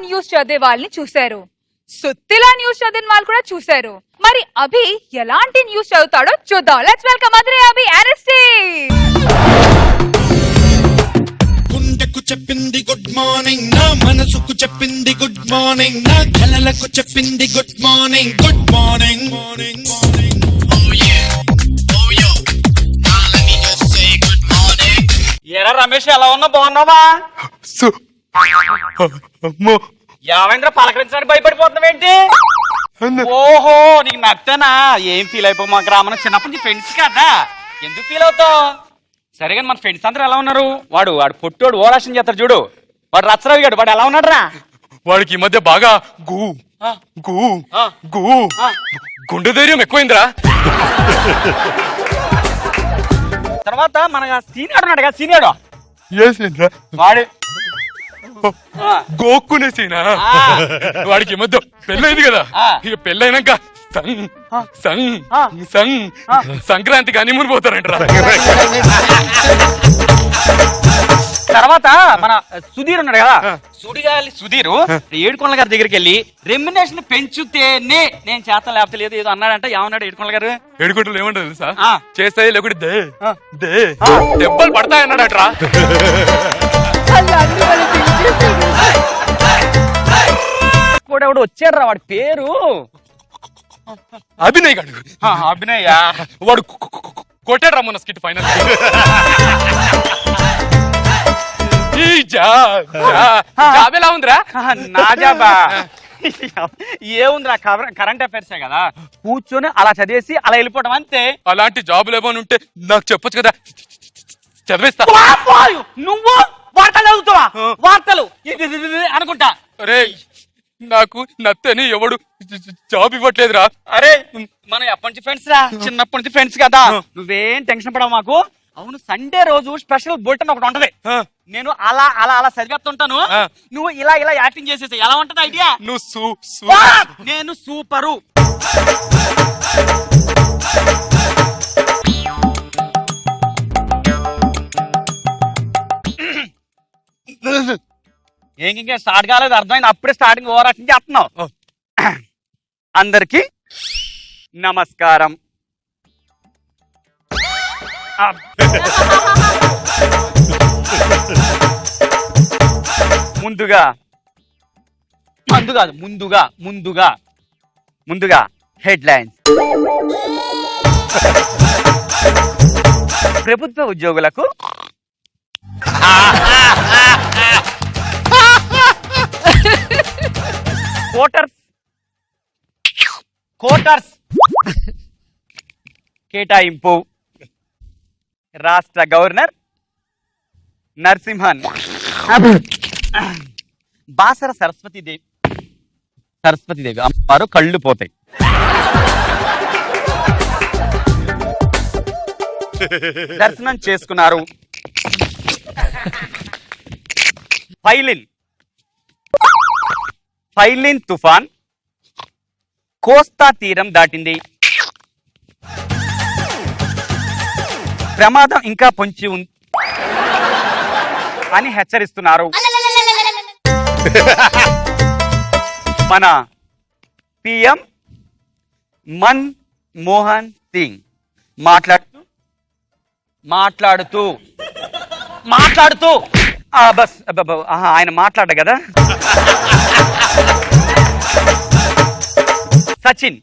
News చదివే వాళ్ళని చూశారు, సుత్తిలా న్యూస్ చదివిన వాళ్ళు కూడా చూశారు. మరి అభి ఎలాంటి న్యూస్ చదువుతాడో చూద్దాం. Let's welcome Adhire Abhi arrested. గుండెకు చెప్పింది గుడ్ మార్నింగ్, నా మనసుకు చెప్పింది గుడ్ మార్నింగ్, నా కలలకు చెప్పింది good morning, good morning morning morning. ఏరా రమేష్, ఎలా ఉన్నా? బాగున్నావా? యావేంద్ర పలకరించడానికి భయపడిపోతున్నావేంటి? ఓహో, నీకు నచ్చనా? ఏం ఫీల్ అయిపో, మా గ్రామం చిన్నప్పటి నుంచి ఫ్రెండ్స్ కదా, ఎందుకు ఫీల్ అవుతావు? సరే కానీ మన ఫ్రెండ్స్ అందరూ ఎలా ఉన్నారు? వాడు పొట్టోడు ఓరాషన్ చేస్తాడు చూడు, వాడు రచ్చరావు గాడు, వాడు ఎలా ఉన్నాడు రా? వాడికి ఈ మధ్య బాగా గూ గూ గూ గుండె ధైర్యం ఎక్కువైందిరా. తర్వాత మన సీనియర్ ఉన్నాడు కదా, సీనియర్ వాడు గోక్కునేసేనా? వాడికి ఈ మధ్య పెళ్ళైంది కదా, ఇక పెళ్ళైనాక సంక్రాంతికి హనీమూన్ పోతారంటరా. తర్వాత మన సుధీర్ ఉన్నాడు కదా, సుధీర్ ఏడుకొండల గారి దగ్గరికి వెళ్ళి రెమ్యునేషన్ పెంచుతేనే నేను చేస్తాను లేకపోతే లేదు ఏదో అన్నాడంట. ఏమన్నాడు ఏడుకొండల గారు? ఏడుకుంటలు ఏమంటారు తెలుసా? చేస్తాయి లేకుంటే దే దే దెబ్బలు పడతాయి అన్నాడట్రా. కూడా వచ్చాడు రా, వాడి పేరు అభినయ్ గాడు. అభినయ్. వాడు కొట్టాడు రా మొన్న స్కిట్ ఫైనల్. జాబ్ ఎలా ఉందిరా? నా జాబా ఏముందిరా, కరెంట్ అఫైర్సే కదా, కూర్చొని అలా చదివేసి అలా వెళ్ళిపోవడం అంతే. అలాంటి జాబులు ఏమైనా ఉంటే నాకు చెప్పొచ్చు కదా, చదివేస్తా. నువ్వు వార్తలు చదువుతావా? వార్తలు అనుకుంటా. అరే నాకు నత్తని ఎవడు జాబ్ ఇవ్వట్లేదురా. అరే మనం ఎప్పటి నుంచి ఫ్రెండ్స్ రా, చిన్నప్పటి నుంచి ఫ్రెండ్స్ కదా, నువ్వేం టెన్షన్ పడవు మాకు. అవును, సండే రోజు స్పెషల్ బులెటిన్ ఒకటి ఉంటది, నేను అలా అలా అలా చదివేస్తుంటాను, నువ్వు ఇలా ఇలా యాక్టింగ్ చేసేసి ఎలా ఉంటది ఐడియా? నువ్వు నేను సూపరు. ఇంకే స్టార్ట్ కాలేదు, అర్థమైంది, అప్పుడే స్టార్టింగ్ ఓవర్ యాక్టింగ్ చేస్తున్నావు. అందరికి నమస్కారం. ముందుగా హెడ్లైన్స్. ప్రభుత్వ ఉద్యోగులకు కోటర్స్ కేటాయింపు. రాష్ట్ర గవర్నర్ నరసింహన్ బాసర సరస్వతీదేవి అమ్మవారు కళ్ళు పోతాయి. దర్శనం చేసుకున్నారు. ఫైలిన్ తుఫాన్ కోస్తా తీరం దాటింది. ప్రమాదం ఇంకా పొంచి ఉంది అని హెచ్చరిస్తున్నారు. మన పిఎం మన్మోహన్ సింగ్ మాట్లాడుతూ బస్ ఆయన మాట్లాడ కదా. సచిన్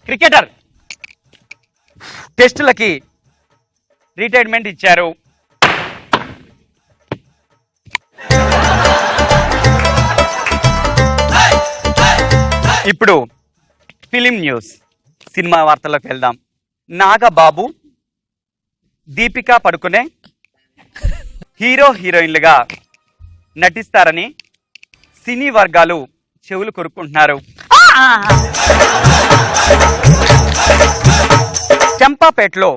క్రికెటర్ టెస్టులకి రిటైర్మెంట్ ఇచ్చారు. ఇప్పుడు ఫిలిం న్యూస్, సినిమా వార్తల్లోకి వెళ్దాం. నాగబాబు, దీపికా పడుకునే హీరోయిన్లుగా నటిస్తారని సినీ వర్గాలు చెవులు కొరుక్కుంటున్నారు. చంపాపేటలో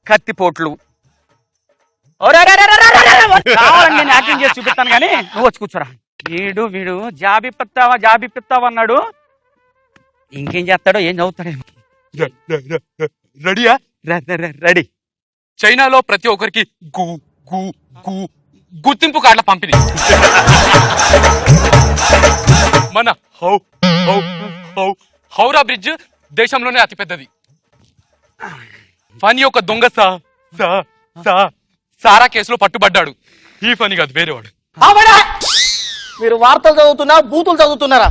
కత్తిపోట్లు. నేను యాక్టింగ్ చేసి చూపిస్తాను కానీ నువ్వు వచ్చి కూర్చోరా. వీడు జాబిపిస్తావా అన్నాడు, ఇంకేం చేస్తాడో ఏం చదువుతాడేమో. రెడీయా? రెడీ. చైనాలో ప్రతి ఒక్కరికి గు గు గు గుర్తింపు కార్డుల పంపిణీ. మన హౌరా బ్రిడ్జ్ దేశంలోనే అతిపెద్దది. ఫనీ ఒక దొంగ సారా కేసులో పట్టుబడ్డాడు. ఈ ఫనీ కాదు, వేరేవాడు. మీరు వార్తలు చదువుతున్నా బూతులు చదువుతున్నారా?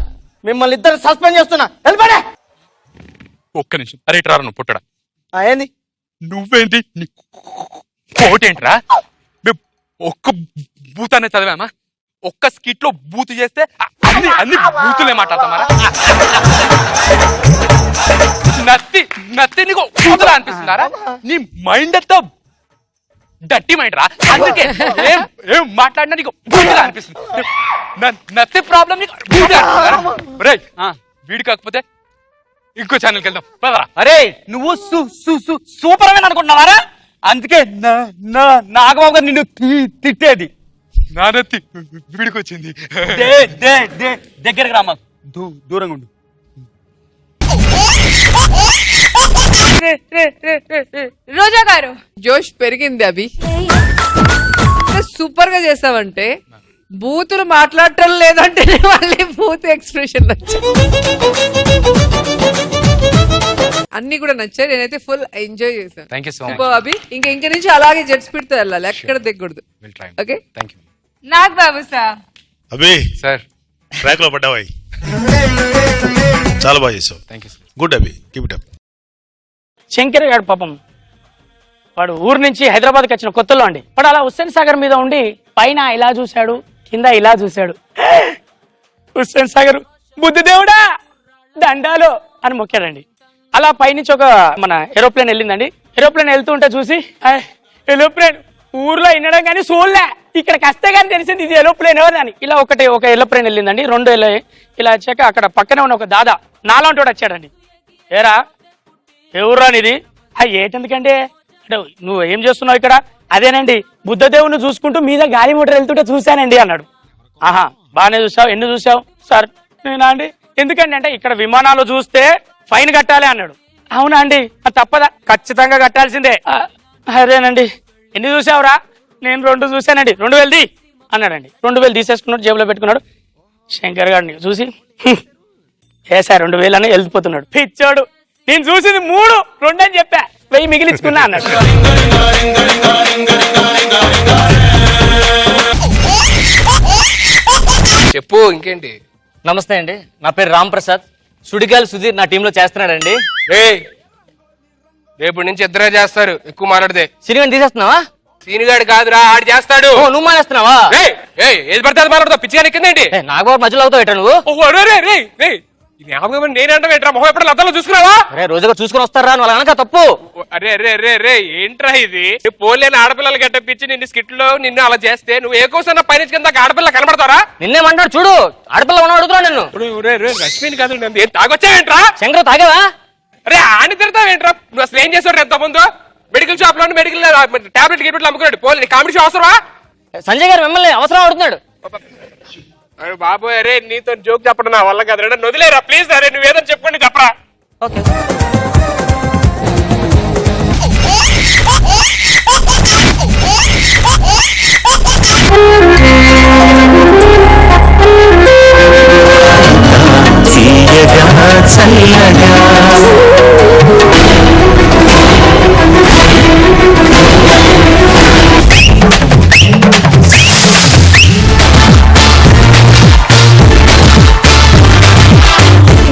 మిమ్మల్ని ఇద్దరు సస్పెండ్ చేస్తున్నా. వెళ్ళిపోండి. ఒక్క నిమిషం. అరే ట్రారా నువ్వు పుట్టడా. ఏంది నువ్వేంటి కోటేంట్రా? మేము ఒక్క బూతానే చదివామా? ఒక్క స్కిట్ లో బూతు చేస్తే అన్ని బూతులే మాట్లాడతామారా? నత్తి నీకు బూతులా అనిపిస్తున్నారా? నీ మైండ్ అంతా డట్టి మైండ్ రా. అందుకే ఏం మాట్లాడినా నీకు బూతులా అనిపిస్తుంది. నత్తి ప్రాబ్లం నీకు బూతులా. వీడి కాకపోతే ఇంకో ఛానల్కి వెళ్దాం పదరా. అరే నువ్వు సూపర్ అని అనుకుంటున్నావారా? అందుకే నాగబాబు గారు నిన్ను తిట్టేది. నా నత్తి వీడికి వచ్చింది. దగ్గరికి రామా, దూరంగా ఉండు. రోజా గారు జోష్ పెరిగింది అభి. సూపర్ గా చేసావంటే బూతులు మాట్లాడటం లేదంటే మళ్ళీ బూత్ ఎక్స్ప్రెషన్ అన్ని కూడా నచ్చాయి. నేనైతే ఫుల్ ఎంజాయ్ చేశాను. Thank you so super Abhi. ఇంకా నుంచి అలాగే జెట్ స్పీడ్ తో వెళ్ళాలి, ఎక్కడ దిగకూడదు. Okay thank you. Nag Babu sir. Abhi sir track లో పడ్డావాయి, చాలా బాగా చేసావు. Thank you sir. Good Abhi, keep it up. Shankar garu పాపం వాడు ఊరు నుంచి హైదరాబాద్కి వచ్చిన కొత్తలో అండి. వాడు అలా హుస్సేన్ సాగర్ మీద ఉండి పైన ఇలా చూశాడు, కింద ఇలా చూశాడు. హుస్సేన్ సాగర్ బుద్ధదేవుడా దండాలు అని మొక్కాడండి. అలా పైనుంచి ఒక మన ఏరోప్లేన్ వెళ్ళిందండి. ఏరోప్లేన్ వెళ్తూ ఉంటే చూసి ఏరోప్లేన్ ఊర్లో వినడం కానీ చూడలే, ఇక్కడికి వస్తే కానీ తెలిసింది ఇది ఏరోప్లేన్ అని. ఇలా ఒక ఏరోప్లేన్ వెళ్ళిందండి. 2 ఇలా వచ్చాక అక్కడ పక్కనే ఉన్న ఒక దాదా నాలాంటి వాడు వచ్చాడండి. ఏరా ఎవరురా నీది? ఏటెందుకంటే అంటే నువ్వు ఏం చేస్తున్నావు ఇక్కడ? అదేనండి బుద్ధదేవుని చూసుకుంటూ మీద గాలి మోటార్ వెళ్తుంటే చూశానండి అన్నాడు. ఆహా బాగానే చూసావు, ఎన్ని చూసావు? సార్ నేనా అండి. ఎందుకండి అంటే ఇక్కడ విమానాలు చూస్తే ఫైన్ కట్టాలి అన్నాడు. అవునా అండి, తప్పదా? ఖచ్చితంగా కట్టాల్సిందే. అదేనండి. ఎన్ని చూసావురా? నేను 2 చూశానండి. 2000 అన్నాడండి. 2000 తీసేసుకున్నాడు, జేబులో పెట్టుకున్నాడు. శంకర్ గారిని చూసి సార్ 2000 అని వెళ్ళిపోతున్నాడు. పిచ్చాడు. నేను చూసింది 3, 2 అని చెప్పా, 1000 మిగిలించుకున్నా అన్నాడు. చెప్పు ఇంకేంటి? నమస్తే అండి, నా పేరు రామ్ ప్రసాద్. సుడిగాలి సుధీర్ నా టీంలో చేస్తున్నాడండి. రేపు నుంచి ఇద్దరే చేస్తారు, ఎక్కువ మాట్లాడితే. సినిమాని తీసేస్తున్నావా? సీనిగాడు కాదురా, ఆడు చేస్తాడు. నువ్వు మానేస్తున్నావా? ఏది పడితే అది మాట్లాడతావు, పిచ్చిగా ఎక్కిందేంటి? నాగబాబు మధ్యలో అవుతావు ఎట్లా నువ్వు? నేనంటా మొహం ఎప్పుడు లతలో చూసుకున్నావా? అరే రోజుగా చూసుకుని వస్తారా నువ్వు? అలా అనక తప్పు. అరే ఏంట్రా ఇది? పోలేని ఆడపిల్లలు గట్టపిచ్చి నిన్ను స్కిట్ లో నిన్ను అలా చేస్తే నువ్వు ఏ కోసం పైనుంచి కింద ఆడపిల్ల కనబడతారా? నిన్నేమంటాడు చూడు, ఆడపిల్ల ఉన్న అడుగుతున్నా నిన్ను. రశ్మిని కాదు, ఏం తాగొచ్చావేంట్రా? శంకర్ తాగావా? అరే ఆని తిడతావేంట్రా? నువ్వు అసలు ఏం చేసావు ఎంత ముందు? మెడికల్ షాప్ లో మెడికల్ టాబ్లెట్ గిట్ల అమ్ముకున్నాడు. పోలే కామెడీ షో అవసరమా? సంజయ్ గారు మిమ్మల్ని అవసరం అడుగుతున్నాడు. అరే బాబు, అరే నీతో జోక్ చెప్పడం నా వల్ల కాదు. రే వదిలేరా ప్లీజ్. అరే నువ్వేదో చెప్పుకోండి, చెప్పరా. ఓకే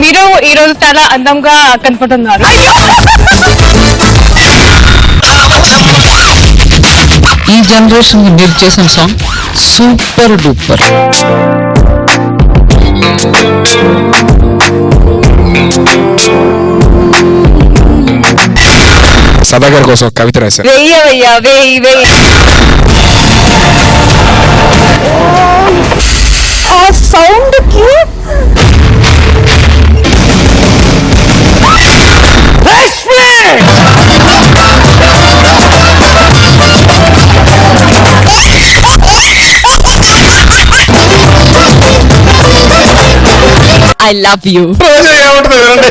మీరు ఈ రోజు చాలా అందంగా కనపడుతున్నారు. ఈ జనరేషన్ మీరు చేసిన సాంగ్ సూపర్ డూపర్. సదాగర్ కోసం కవిత రాశారు. వెయ్యవయ్యా, వెయ్యి. ఆ సౌండ్ కి ఐ లవ్ యూ. ఏమంటుంది వినండి.